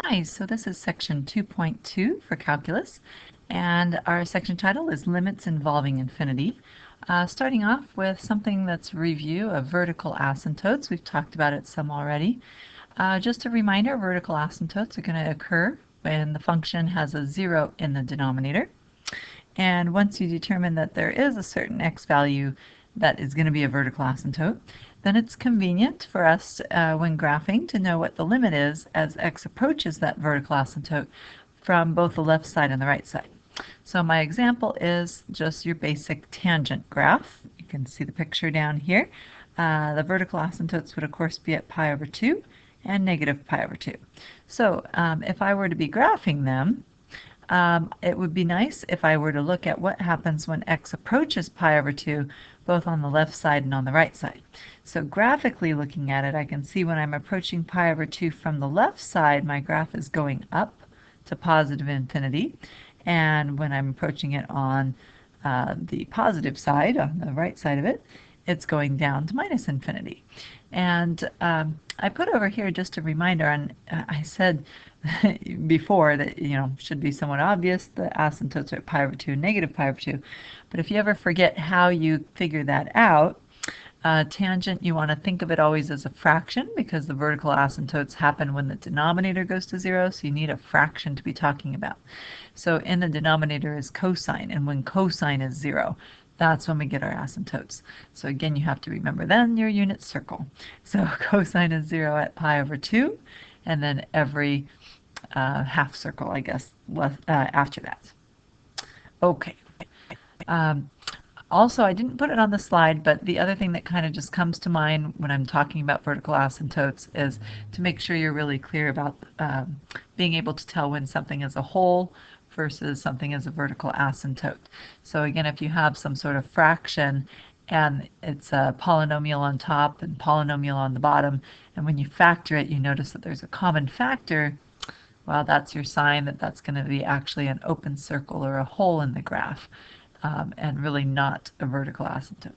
Hi, so this is section 2.2 for calculus, and our section title is Limits Involving Infinity. Starting off with something that's review of vertical asymptotes. We've talked about it some already. Just a reminder, vertical asymptotes are going to occur when the function has a 0 in the denominator. And once you determine that there is a certain x value that is going to be a vertical asymptote, then it's convenient for us when graphing to know what the limit is as x approaches that vertical asymptote from both the left side and the right side. So my example is just your basic tangent graph. You can see the picture down here. The vertical asymptotes would of course be at pi over 2 and negative pi over 2. So if I were to be graphing them, it would be nice if I were to look at what happens when x approaches pi over 2, both on the left side and on the right side. So graphically looking at it, I can see when I'm approaching pi over 2 from the left side, my graph is going up to positive infinity. And when I'm approaching it on the positive side, on the right side of it, it's going down to minus infinity. And I put over here just a reminder, and I said before that, should be somewhat obvious, the asymptotes are at pi over 2 and negative pi over 2. But if you ever forget how you figure that out, tangent, you want to think of it always as a fraction because the vertical asymptotes happen when the denominator goes to 0, so you need a fraction to be talking about. So in the denominator is cosine, and when cosine is 0, that's when we get our asymptotes. So again, you have to remember then your unit circle. So cosine is 0 at pi over 2, and then every half circle, I guess, after that. Okay. Also, I didn't put it on the slide, but the other thing that kind of just comes to mind when I'm talking about vertical asymptotes is to make sure you're really clear about being able to tell when something is a whole versus something is a vertical asymptote. So again, if you have some sort of fraction and it's a polynomial on top and polynomial on the bottom, and when you factor it, you notice that there's a common factor, well, that's your sign that that's going to be actually an open circle or a hole in the graph. And really not a vertical asymptote.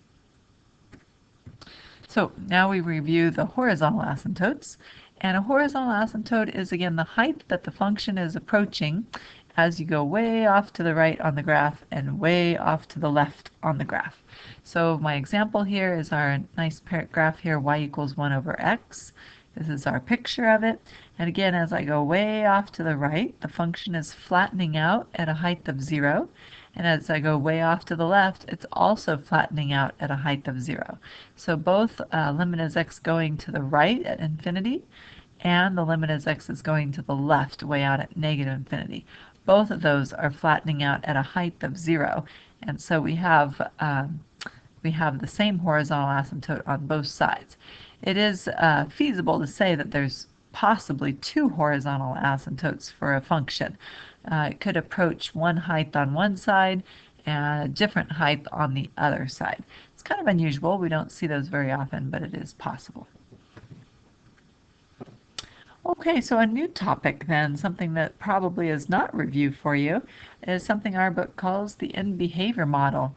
So now we review the horizontal asymptotes. And a horizontal asymptote is again the height that the function is approaching as you go way off to the right on the graph and way off to the left on the graph. So my example here is our nice graph here, y equals 1 over x. This is our picture of it. And again, as I go way off to the right, the function is flattening out at a height of 0. And as I go way off to the left, it's also flattening out at a height of 0. So both limit as x going to the right at infinity and the limit as x is going to the left way out at negative infinity. Both of those are flattening out at a height of 0. And so we have the same horizontal asymptote on both sides. It is feasible to say that there's possibly two horizontal asymptotes for a function. It could approach one height on one side and a different height on the other side. It's kind of unusual. We don't see those very often, but it is possible. Okay, so a new topic then, something that probably is not review for you, is something our book calls the end behavior model.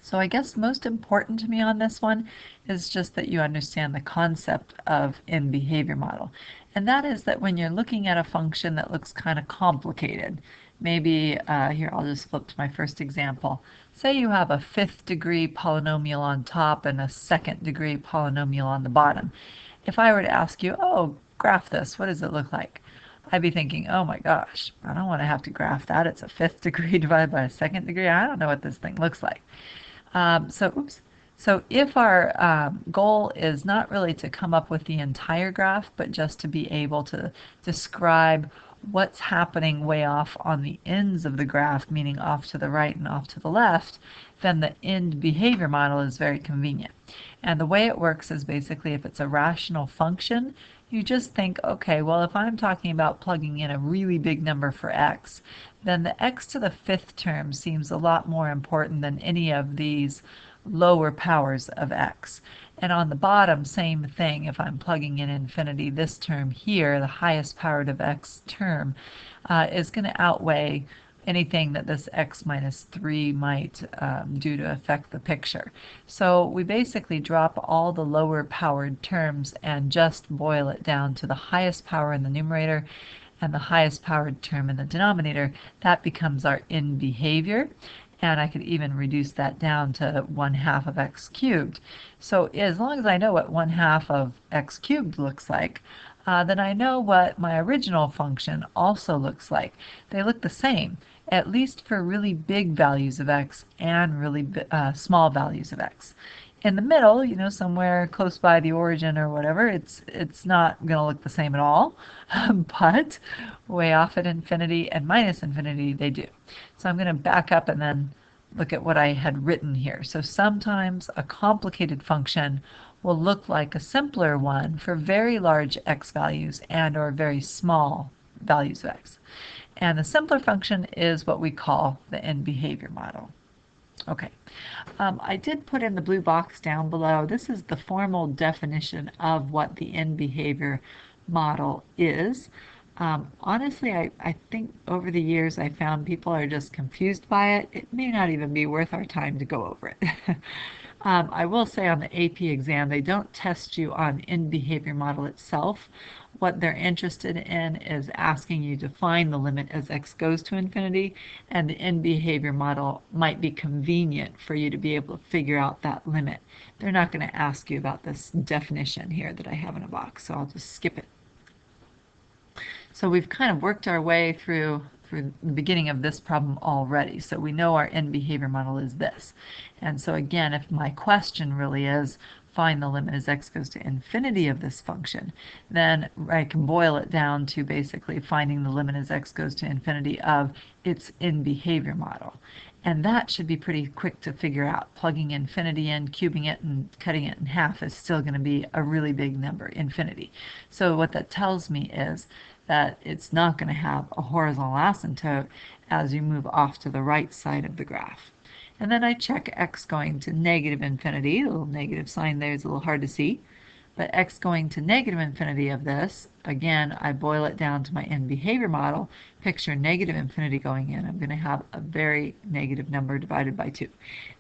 So I guess most important to me on this one is just that you understand the concept of end behavior model. And that is that when you're looking at a function that looks kind of complicated, maybe here I'll just flip to my first example. Say you have a 5th degree polynomial on top and a 2nd degree polynomial on the bottom. If I were to ask you, oh, graph this, what does it look like? I'd be thinking, oh my gosh, I don't want to have to graph that. It's a 5th degree divided by a 2nd degree. I don't know what this thing looks like. So if our goal is not really to come up with the entire graph, but just to be able to describe what's happening way off on the ends of the graph, meaning off to the right and off to the left, then the end behavior model is very convenient. And the way it works is basically if it's a rational function, you just think, okay, well, if I'm talking about plugging in a really big number for x, then the x to the 5th term seems a lot more important than any of these lower powers of x. And on the bottom, same thing. If I'm plugging in infinity, this term here, the highest powered of x term, is going to outweigh anything that this x minus 3 might do to affect the picture. So we basically drop all the lower powered terms and just boil it down to the highest power in the numerator and the highest powered term in the denominator, that becomes our in behavior. And I could even reduce that down to 1/2 of x cubed. So as long as I know what 1/2 of x cubed looks like, then I know what my original function also looks like. They look the same, at least for really big values of x and really small values of x. In the middle, somewhere close by the origin or whatever, it's not going to look the same at all, but way off at infinity and minus infinity, they do. So I'm going to back up and then look at what I had written here. So sometimes a complicated function will look like a simpler one for very large x values and or very small values of x. And the simpler function is what we call the in behavior model. Okay, I did put in the blue box down below. This is the formal definition of what the in behavior model is. Honestly, I think over the years I found people are just confused by it. It may not even be worth our time to go over it. I will say on the AP exam, they don't test you on in behavior model itself. What they're interested in is asking you to find the limit as x goes to infinity, and the in behavior model might be convenient for you to be able to figure out that limit. They're not going to ask you about this definition here that I have in a box, so I'll just skip it. So we've kind of worked our way through the beginning of this problem already. So we know our in behavior model is this. And so again, if my question really is find the limit as x goes to infinity of this function, then I can boil it down to basically finding the limit as x goes to infinity of its in behavior model. And that should be pretty quick to figure out. Plugging infinity in, cubing it, and cutting it in half is still going to be a really big number, infinity. So what that tells me is that it's not going to have a horizontal asymptote as you move off to the right side of the graph. And then I check x going to negative infinity. The little negative sign there is a little hard to see. But x going to negative infinity of this, again, I boil it down to my in behavior model. Picture negative infinity going in. I'm going to have a very negative number divided by 2.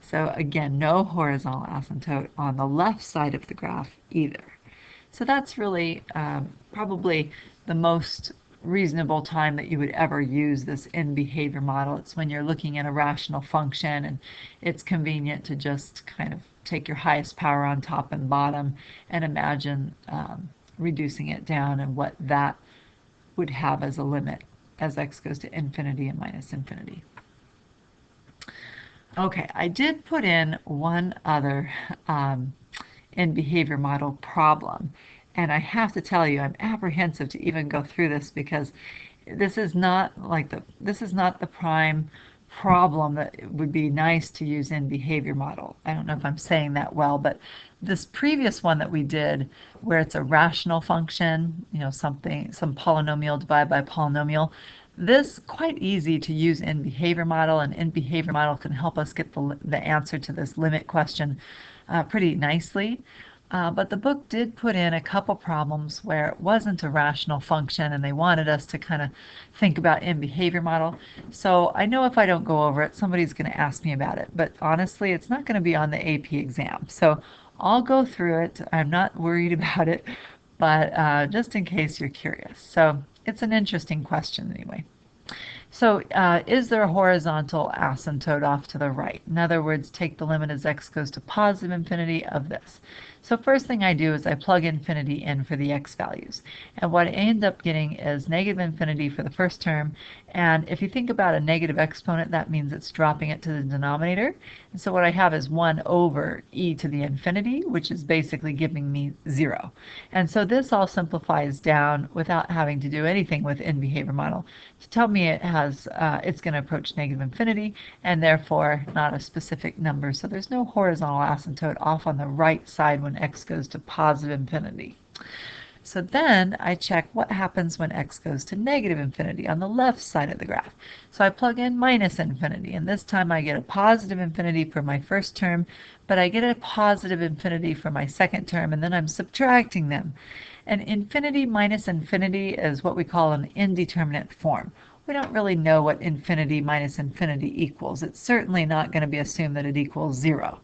So again, no horizontal asymptote on the left side of the graph either. So that's really probably the most reasonable time that you would ever use this in behavior model. It's when you're looking at a rational function and it's convenient to just kind of take your highest power on top and bottom and imagine reducing it down and what that would have as a limit as x goes to infinity and minus infinity. Okay, I did put in one other in behavior model problem. And I have to tell you, I'm apprehensive to even go through this because this is not the prime problem that it would be nice to use in behavior model. I don't know if I'm saying that well, but this previous one that we did where it's a rational function, some polynomial divided by polynomial, this quite easy to use in behavior model, and in behavior model can help us get the answer to this limit question pretty nicely. But the book did put in a couple problems where it wasn't a rational function and they wanted us to kind of think about in behavior model. So I know if I don't go over it, somebody's going to ask me about it. But honestly, it's not going to be on the AP exam. So I'll go through it. I'm not worried about it, but just in case you're curious. So it's an interesting question anyway. So is there a horizontal asymptote off to the right? In other words, take the limit as x goes to positive infinity of this. So first thing I do is I plug infinity in for the x values. And what I end up getting is negative infinity for the first term. And if you think about a negative exponent, that means it's dropping it to the denominator. And so what I have is 1 over e to the infinity, which is basically giving me 0. And so this all simplifies down without having to do anything with in behavior model to tell me it's going to approach negative infinity and therefore not a specific number. So there's no horizontal asymptote off on the right side when x goes to positive infinity. So then I check what happens when x goes to negative infinity on the left side of the graph. So I plug in minus infinity, and this time I get a positive infinity for my first term, but I get a positive infinity for my second term, and then I'm subtracting them. And infinity minus infinity is what we call an indeterminate form. We don't really know what infinity minus infinity equals. It's certainly not going to be assumed that it equals 0.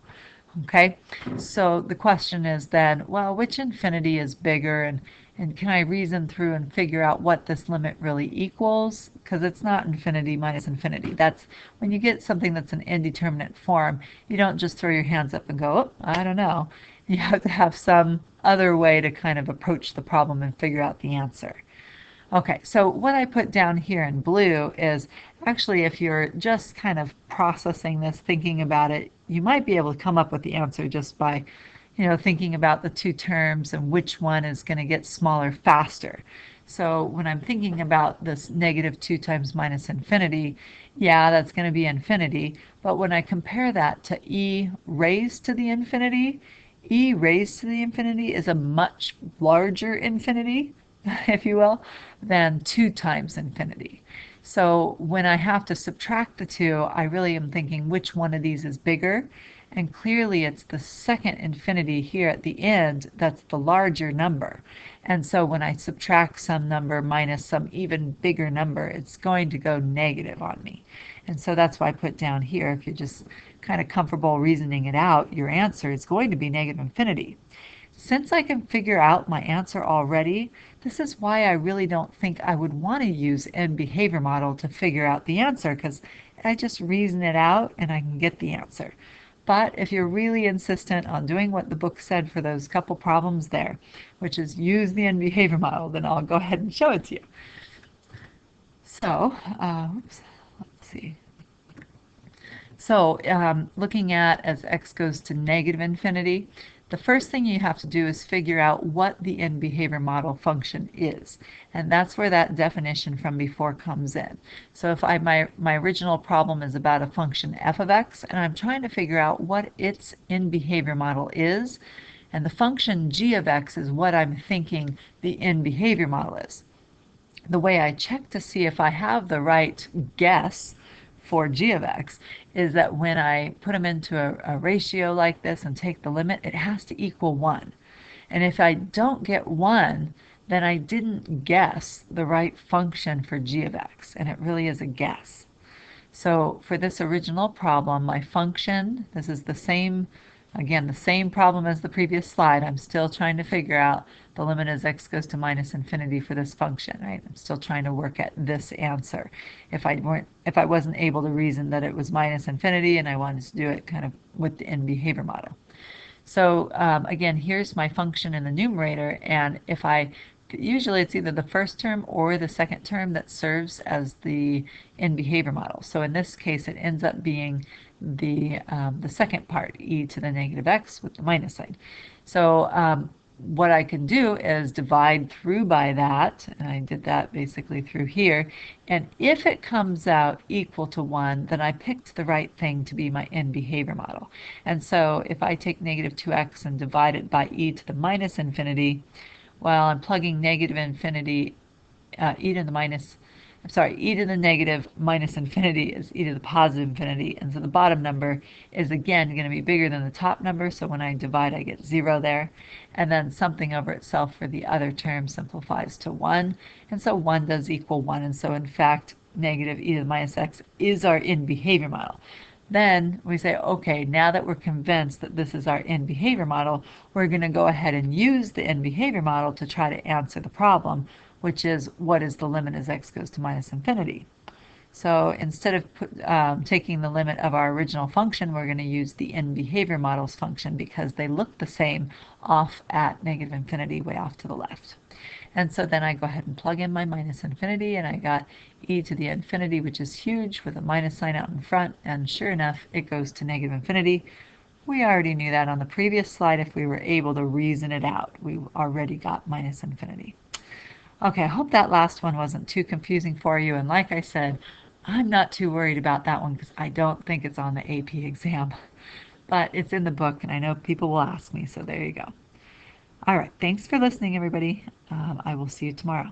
Okay, so the question is then, well, which infinity is bigger, and And can I reason through and figure out what this limit really equals? Because it's not infinity minus infinity. That's when you get something that's an indeterminate form, you don't just throw your hands up and go, oh, I don't know. You have to have some other way to kind of approach the problem and figure out the answer. Okay, so what I put down here in blue is actually if you're just kind of processing this, thinking about it, you might be able to come up with the answer just by thinking about the two terms and which one is going to get smaller faster. So when I'm thinking about this negative 2 times minus infinity, yeah, that's going to be infinity. But when I compare that to e raised to the infinity, e raised to the infinity is a much larger infinity, if you will, than 2 times infinity. So when I have to subtract the two, I really am thinking which one of these is bigger. And clearly it's the second infinity here at the end that's the larger number. And so when I subtract some number minus some even bigger number, it's going to go negative on me. And so that's why I put down here, if you're just kind of comfortable reasoning it out, your answer is going to be negative infinity. Since I can figure out my answer already, this is why I really don't think I would want to use end behavior model to figure out the answer, because I just reason it out and I can get the answer. But if you're really insistent on doing what the book said for those couple problems there, which is use the end behavior model, then I'll go ahead and show it to you. So, let's see. So looking at as x goes to negative infinity, the first thing you have to do is figure out what the end behavior model function is. And that's where that definition from before comes in. So if my original problem is about a function f of x, and I'm trying to figure out what its end behavior model is, and the function g of x is what I'm thinking the end behavior model is. The way I check to see if I have the right guess for g of x is that when I put them into a ratio like this and take the limit, it has to equal 1. And if I don't get 1, then I didn't guess the right function for g of x, and it really is a guess. So for this original problem, my function, this is the same, again, the same problem as the previous slide. I'm still trying to figure out the limit as x goes to minus infinity for this function, right? I'm still trying to work at this answer. If I wasn't able to reason that it was minus infinity and I wanted to do it kind of with the end behavior model. So again, here's my function in the numerator, and usually it's either the first term or the second term that serves as the end behavior model. So in this case, it ends up being the second part, e to the negative x with the minus sign. So what I can do is divide through by that, and I did that basically through here, and if it comes out equal to 1, then I picked the right thing to be my end behavior model. And so if I take negative 2x and divide it by e to the minus infinity, well, I'm plugging negative infinity, e to the negative minus infinity is e to the positive infinity, and so the bottom number is again going to be bigger than the top number, so when I divide I get 0 there, and then something over itself for the other term simplifies to 1, and so 1 does equal 1, and so in fact negative e to the minus x is our end behavior model. Then we say, okay, now that we're convinced that this is our end behavior model, we're going to go ahead and use the end behavior model to try to answer the problem, which is what is the limit as x goes to minus infinity. So instead of taking the limit of our original function, we're going to use the end behavior model's function because they look the same off at negative infinity way off to the left. And so then I go ahead and plug in my minus infinity, and I got e to the infinity, which is huge, with a minus sign out in front, and sure enough, it goes to negative infinity. We already knew that on the previous slide if we were able to reason it out. We already got minus infinity. Okay, I hope that last one wasn't too confusing for you, and like I said, I'm not too worried about that one because I don't think it's on the AP exam, but it's in the book and I know people will ask me, so there you go. All right, thanks for listening, everybody. I will see you tomorrow.